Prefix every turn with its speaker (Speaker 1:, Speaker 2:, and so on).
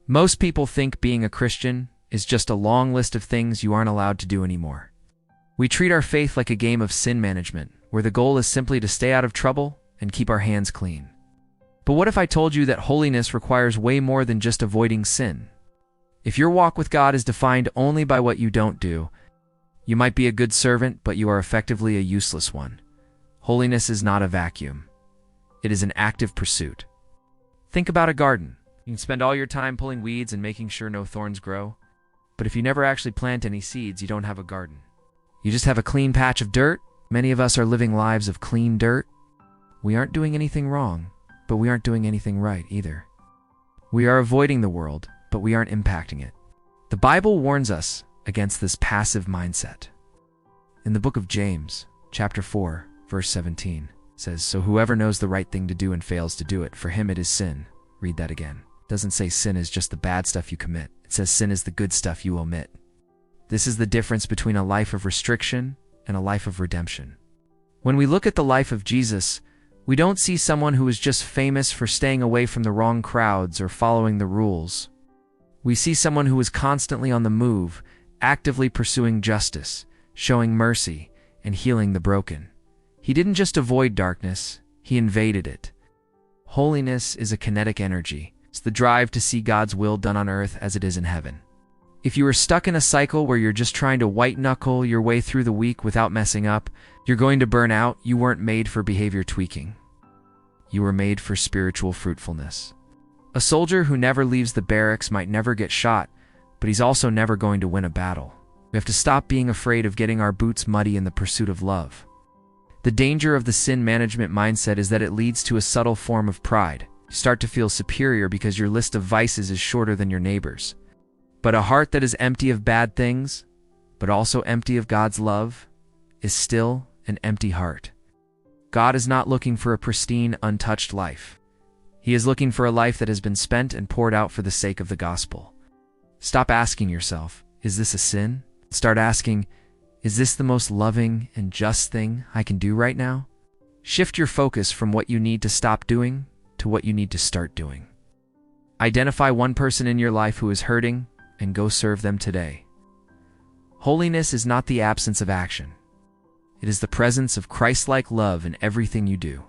Speaker 1: Most people think being a Christian is just a long list of things you aren't allowed to do anymore. We treat our faith like a game of sin management, where the goal is simply to stay out of trouble and keep our hands clean. But what if I told you that holiness requires way more than just avoiding sin? If your walk with God is defined only by what you don't do, you might be a good servant, but you are effectively a useless one. Holiness is not a vacuum. It is an active pursuit. Think about a garden. You can spend all your time pulling weeds and making sure no thorns grow. But if you never actually plant any seeds, you don't have a garden. You just have a clean patch of dirt. Many of us are living lives of clean dirt. We aren't doing anything wrong, but we aren't doing anything right either. We are avoiding the world, but we aren't impacting it. The Bible warns us against this passive mindset. In the book of James, chapter 4, verse 17, says, "So whoever knows the right thing to do and fails to do it, for him it is sin." Read that again. It doesn't say sin is just the bad stuff you commit. It says sin is the good stuff you omit. This is the difference between a life of restriction and a life of redemption. When we look at the life of Jesus, we don't see someone who is just famous for staying away from the wrong crowds or following the rules. We see someone who is constantly on the move, actively pursuing justice, showing mercy, and healing the broken. He didn't just avoid darkness, he invaded it. Holiness is a kinetic energy. It's the drive to see God's will done on earth as it is in heaven. If you are stuck in a cycle where you're just trying to white-knuckle your way through the week without messing up, you're going to burn out. You weren't made for behavior tweaking. You were made for spiritual fruitfulness. A soldier who never leaves the barracks might never get shot, but he's also never going to win a battle. We have to stop being afraid of getting our boots muddy in the pursuit of love. The danger of the sin management mindset is that it leads to a subtle form of pride. You start to feel superior because your list of vices is shorter than your neighbor's. But a heart that is empty of bad things, but also empty of God's love, is still an empty heart. God is not looking for a pristine, untouched life. He is looking for a life that has been spent and poured out for the sake of the gospel. Stop asking yourself, is this a sin? Start asking, is this the most loving and just thing I can do right now? Shift your focus from what you need to stop doing to what you need to start doing. Identify one person in your life who is hurting and go serve them today. Holiness is not the absence of action. It is the presence of Christ-like love in everything you do.